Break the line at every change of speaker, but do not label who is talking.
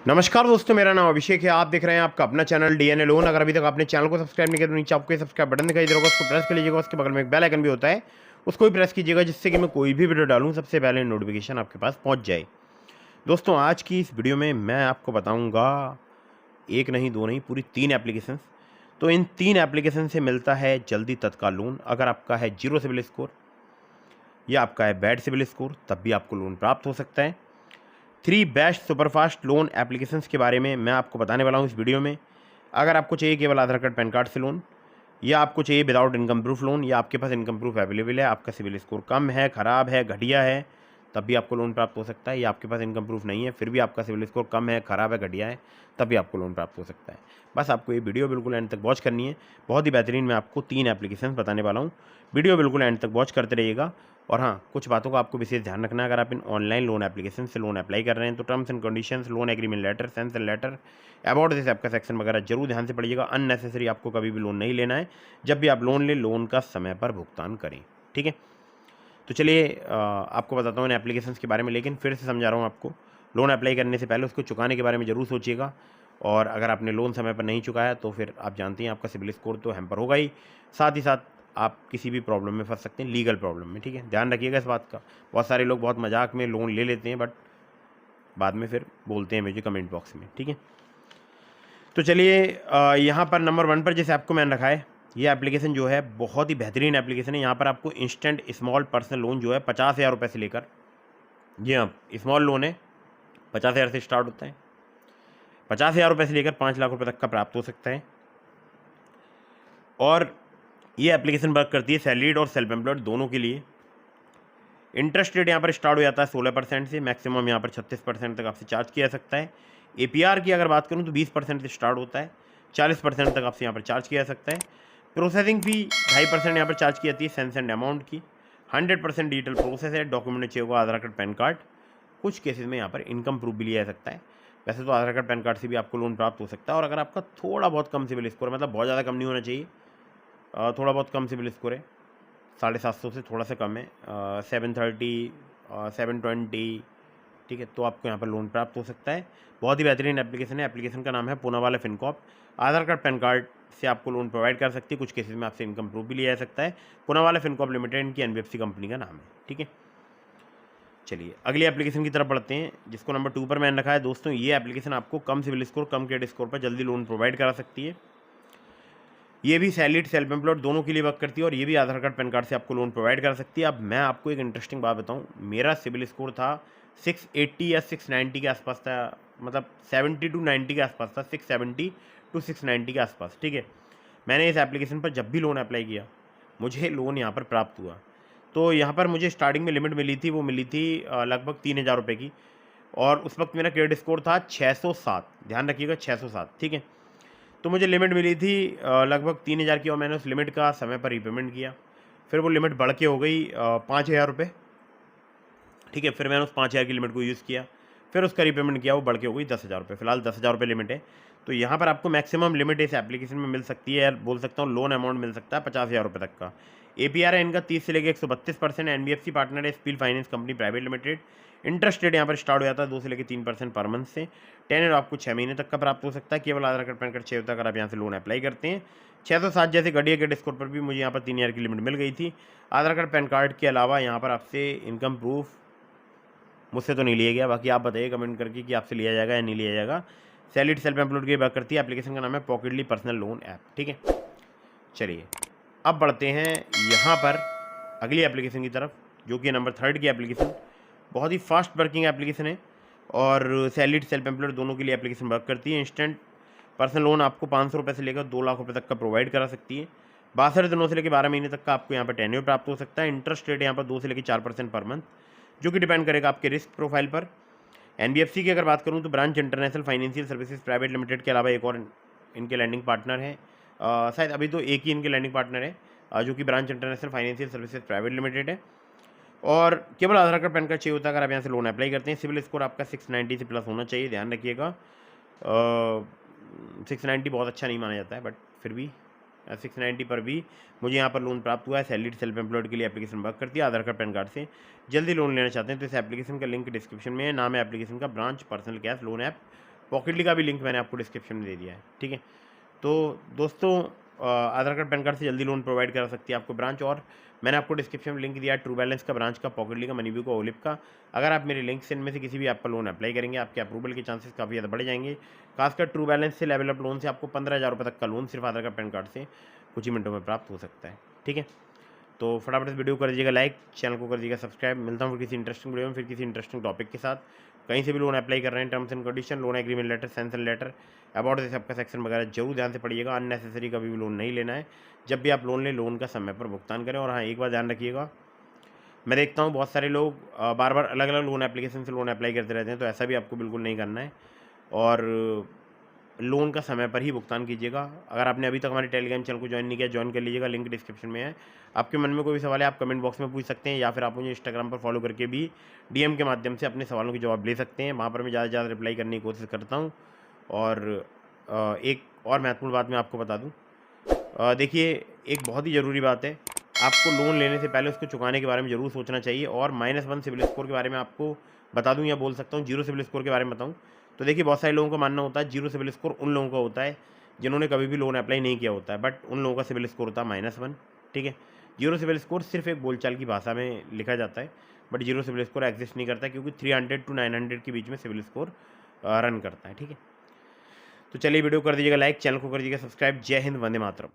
नमस्कार दोस्तों, मेरा नाम अभिषेक है। आप देख रहे हैं आपका अपना चैनल डीएनए लोन। अगर अभी तक आपने चैनल को सब्सक्राइब नहीं किया तो नीचे आपको सब्सक्राइब बटन दिखाई दे रहा होगा, उसको प्रेस कर लीजिएगा। उसके बगल में एक बेल आइकन भी होता है, उसको भी प्रेस कीजिएगा, जिससे कि मैं कोई भी वीडियो डालूं सबसे पहले नोटिफिकेशन आपके पास पहुंच जाए। दोस्तों, आज की इस वीडियो में मैं आपको बताऊंगा एक नहीं दो नहीं पूरी 3 एप्लीकेशंस। तो इन 3 एप्लीकेशन से मिलता है जल्दी तत्काल लोन। अगर आपका है जीरो सिविल स्कोर या आपका है बैड सिविल स्कोर, तब भी आपको लोन प्राप्त हो सकता है। 3 बेस्ट सुपरफास्ट लोन एप्लीकेशंस के बारे में मैं आपको बताने वाला हूँ इस वीडियो में। अगर आपको चाहिए केवल आधार कार्ड पैन कार्ड से लोन, या आपको चाहिए विदाउट इनकम प्रूफ लोन, या आपके पास इनकम प्रूफ अवेलेबल है, आपका सिविल स्कोर कम है, ख़राब है, घटिया है, तब भी आपको लोन प्राप्त हो सकता है। या आपके पास इनकम प्रूफ नहीं है, फिर भी आपका सिविल स्कोर कम है, ख़राब है, घटिया है, तब भी आपको लोन प्राप्त हो सकता है। बस आपको ये वीडियो बिल्कुल एंड तक वॉच करनी है। बहुत ही बेहतरीन मैं आपको 3 एप्लीकेशन बताने वाला हूँ। वीडियो बिल्कुल एंड तक वॉच करते रहिएगा। और हाँ, कुछ बातों का आपको विशेष ध्यान रखना है। अगर आप इन ऑनलाइन लोन एप्लीकेशन से लोन अप्लाई कर रहे हैं तो terms and conditions, loan agreement letter, sanction letter, about this app का सेक्शन वगैरह जरूर ध्यान से पढ़िएगा। अननेसेसरी आपको कभी भी लोन नहीं लेना है। जब भी आप लोन लें, लोन का समय पर भुगतान करें, ठीक है। तो चलिए आपको बताता हूँ इन एप्लीकेशंस के बारे में, लेकिन फिर से समझा रहा हूँ आपको। लोन अप्लाई करने से पहले उसको चुकाने के बारे में ज़रूर सोचिएगा। और अगर आपने लोन समय पर नहीं चुकाया तो फिर आप जानते हैं आपका सिबिल स्कोर तो हैम्पर होगा ही, साथ ही साथ आप किसी भी प्रॉब्लम में फंस सकते हैं, लीगल प्रॉब्लम में, ठीक है। ध्यान रखिएगा इस बात का। बहुत सारे लोग बहुत मजाक में लोन ले लेते हैं, बट बाद में फिर बोलते हैं मुझे कमेंट बॉक्स में, ठीक है। तो चलिए यहाँ पर नंबर 1 पर जिस ऐप को मैंने रखा है, ये एप्लीकेशन जो है बहुत ही बेहतरीन एप्लीकेशन है। यहाँ पर आपको इंस्टेंट स्मॉल पर्सनल लोन जो है 50,000 रुपये से लेकर, जी हाँ, स्मॉल लोन है, 50,000 से स्टार्ट होता है, 50,000 रुपये से लेकर 5 लाख रुपये तक का प्राप्त हो सकता है। और ये एप्लीकेशन वर्क करती है सैलरीड और सेल्फ एम्प्लॉयड दोनों के लिए। इंटरेस्ट रेट यहाँ पर स्टार्ट हो जाता है 16% से, मैक्सिमम यहाँ पर 36% तक आपसे चार्ज किया जा सकता है। APR की अगर बात करूँ तो 20% से स्टार्ट होता है, 40% तक आपसे यहाँ पर चार्ज किया जा सकता है। प्रोसेसिंग फ़ी 2.5% यहाँ पर चार्ज की जाती है सेंसेंड अमाउंट की। 100% डिजिटल प्रोसेस है। डॉक्यूमेंट चाहिए होगा आधार कार्ड पैन कार्ड। कुछ केसेस में यहाँ पर इनकम प्रूफ भी लिया जा सकता है। वैसे तो आधार कार्ड पैन कार्ड से भी आपको लोन प्राप्त हो सकता है। और अगर आपका थोड़ा बहुत कम सिविल स्कोर है, मतलब बहुत ज़्यादा कम नहीं होना चाहिए, थोड़ा बहुत कम सिविल स्कोर है, 750 से थोड़ा सा कम है, 730, 720, ठीक है, तो आपको यहाँ पर लोन प्राप्त हो सकता है। बहुत ही बेहतरीन एप्लीकेशन है। एप्लीकेशन का नाम है पूनावाला फिनकॉर्प। आधार कार्ड पैन कार्ड से आपको लोन प्रोवाइड कर सकती है। कुछ केसेस में आपसे इनकम प्रूफ भी लिया जा सकता है। पूनावाला फिनकॉर्प लिमिटेड इनकी NBFC कंपनी का नाम है, ठीक है। चलिए अगली एप्लीकेशन की तरफ बढ़ते हैं, जिसको नंबर 2 पर मैंने रखा है। दोस्तों, ये एप्लीकेशन आपको कम सिविल स्कोर, कम क्रेडिट स्कोर पर जल्दी लोन प्रोवाइड करा सकती है। ये भी सैलरीड सेल्फ एम्प्लॉयड दोनों के लिए वर्क करती है, और ये भी आधार कार्ड पैन कार्ड से आपको लोन प्रोवाइड कर सकती है। अब मैं आपको एक इंटरेस्टिंग बात बताऊं, मेरा सिविल स्कोर था 680 या 690 के आसपास था, मतलब 70 टू 90 के आसपास था, 670 टू 690 के आसपास, ठीक है। मैंने इस एप्लीकेशन पर जब भी लोन अप्लाई किया, मुझे लोन यहाँ पर प्राप्त हुआ। तो यहाँ पर मुझे स्टार्टिंग में लिमिट मिली थी, वो मिली थी लगभग 3,000 रुपये की। और उस वक्त मेरा क्रेडिट स्कोर था 607, ध्यान रखिएगा 607, ठीक है। तो मुझे लिमिट मिली थी लगभग 3,000 की, और मैंने उस लिमिट का समय पर रीपेमेंट किया। फिर वो लिमिट बढ़ के हो गई 5,000 रुपये, ठीक है। फिर मैंने उस 5,000 की लिमिट को यूज़ किया, फिर उसका रीपेमेंट किया, वो बढ़ के हो गई 10,000 रुपये। फिलहाल 10,000 रुपये लिमिट है। तो यहाँ पर आपको मैक्सिमम लिमिट इस एप्लीकेशन में मिल सकती है, बोल सकता हूँ लोन अमाउंट मिल सकता है 50,000 रुपये तक का। APR है इनका 30 से लेकर 132%। NBFC पार्टनर है spill finance company private limited. Interest rate यहाँ पर स्टार्ट हो जाता है 2 से लेकर 3% पर मंथ से। टेनर आपको 6 महीने तक का प्राप्त हो सकता है। केवल आधार कार्ड पैन कार्ड चाहिए होता है अगर आप यहाँ से लोन अप्लाई करते हैं। 607 जैसे घटिया क्रेडिट स्कोर पर भी मुझे यहाँ पर 3,000 की लिमिट मिल गई थी। आधार कार्ड पैन कार्ड के अलावा यहाँ पर आपसे इनकम प्रूफ मुझसे तो नहीं लिया गया, बाकी आप बताइए कमेंट करके कि आपसे लिया जाएगा या नहीं लिया जाएगा। सैलरीड सेल्फ एम्प्लॉयड की बात करती है। एप्लीकेशन का नाम है पॉकेटली पर्सनल लोन ऐप, ठीक है। चलिए अब बढ़ते हैं यहाँ पर अगली एप्लीकेशन की तरफ, जो कि नंबर 3 की एप्लीकेशन। बहुत ही फास्ट वर्किंग एप्लीकेशन है, और सैलरीड सेल्फ एम्प्लॉयड दोनों के लिए एप्लीकेशन वर्क करती है। इंस्टेंट पर्सनल लोन आपको 500 रुपये से लेकर 2 लाख रुपये तक का प्रोवाइड करा सकती है। 62 दिनों से लेकर 12 महीने तक का आपको यहाँ पर टेन्योर प्राप्त हो सकता है। इंटरेस्ट रेट यहाँ पर 2 से लेकर 4% पर मंथ, जो कि डिपेंड करेगा आपके रिस्क प्रोफाइल पर। NBFC की अगर बात करूँ तो branch international financial services private limited के अलावा एक और इनके लैंडिंग पार्टनर है। शायद अभी तो एक ही इनके लैंडिंग पार्टनर है, जो कि branch international financial services private limited है। और केवल आधार कार्ड पैन कार्ड चाहिए होता है अगर आप यहाँ से लोन अप्लाई करते हैं। सिविल स्कोर आपका 690 से प्लस होना चाहिए, ध्यान रखिएगा। 690 बहुत अच्छा नहीं माना जाता है, बट फिर भी 690 पर भी मुझे यहाँ पर लोन प्राप्त हुआ है। सैलरीड सेल्फ एम्प्लॉयड के लिए एप्लीकेशन वर्क करती है। आधार कार्ड पैन कार्ड से जल्दी लोन लेना चाहते हैं तो इस एप्लीकेशन का लिंक डिस्क्रिप्शन में है। नाम है एप्लीकेशन का branch personal cash loan app Pocketly का भी लिंक मैंने आपको डिस्क्रिप्शन में दे दिया है, ठीक है। तो दोस्तों आधार कार्ड पैन कार्ड से जल्दी लोन प्रोवाइड करा सकती है आपको ब्रांच, और मैंने आपको डिस्क्रिप्शन में लिंक दिया है ट्रू बैलेंस का, ब्रांच का, पॉकेटली का, मनीव्यू का, ओलिप का। अगर आप मेरे लिंक से इनमें से किसी भी ऐप पर लोन अप्लाई करेंगे, आपके अप्रूवल के चांसेस काफ़ी ज़्यादा बढ़ जाएंगे। खासकर ट्रू बैलेंस से लेवल अप लोन से आपको 15,000 रुपये तक का लोन सिर्फ आधार कार्ड पैन कार्ड से कुछ ही मिनटों में प्राप्त हो सकता है, ठीक है। तो फटाफट इस वीडियो को कर दीजिएगा लाइक, चैनल को कर दीजिएगा सब्सक्राइब। मिलता हूँ फिर किसी इंटरेस्टिंग वीडियो में, फिर किसी इंटरेस्टिंग टॉपिक के साथ। कहीं से भी लोन अप्लाई कर रहे हैं, terms and condition, loan agreement letter, sanction letter, about this आपका सेक्शन वगैरह जरूर ध्यान से पढ़िएगा। अननेसेसरी कभी भी लोन नहीं लेना है। जब भी आप लोन लें, लोन का समय पर भुगतान करें। और हाँ, एक बात ध्यान रखिएगा, मैं देखता हूँ बहुत सारे लोग बार बार अलग अलग लोन एप्लीकेशन से लोन अप्लाई करते रहते हैं, तो ऐसा भी आपको बिल्कुल नहीं करना है। और लोन का समय पर ही भुगतान कीजिएगा। अगर आपने अभी तक हमारे टेलीग्राम चैनल को ज्वाइन नहीं किया, ज्वाइन कर लीजिएगा, लिंक डिस्क्रिप्शन में है। आपके मन में कोई भी सवाल है, आप कमेंट बॉक्स में पूछ सकते हैं, या फिर आप मुझे इंस्टाग्राम पर फॉलो करके भी डीएम के माध्यम से अपने सवालों के जवाब ले सकते हैं। वहाँ पर मैं ज़्यादा से ज़्यादा रिप्लाई करने की कोशिश करता हूँ। और एक और महत्वपूर्ण बात मैं आपको बता दूँ, देखिए, एक बहुत ही ज़रूरी बात है, आपको लोन लेने से पहले उसको चुकाने के बारे में ज़रूर सोचना चाहिए। और -1 सिविल स्कोर के बारे में आपको बता दूं, या बोल सकता हूं 0 सिविल स्कोर के बारे में बताऊं, तो देखिए बहुत सारे लोगों का मानना होता है 0 सिविल स्कोर उन लोगों का होता है जिन्होंने कभी भी लोन अप्लाई नहीं किया होता है, बट उन लोगों का सिविल स्कोर होता है -1, ठीक है। 0 सिविल स्कोर सिर्फ एक बोलचाल की भाषा में लिखा जाता है, बट 0 सिविल स्कोर एग्जिस्ट नहीं करता, क्योंकि 300 to 900 के बीच में सिविल स्कोर रन करता है, ठीक है। तो चलिए वीडियो कर दीजिएगा लाइक, चैनल को कर दीजिएगा सब्सक्राइब। जय हिंद, वंदे मातरम।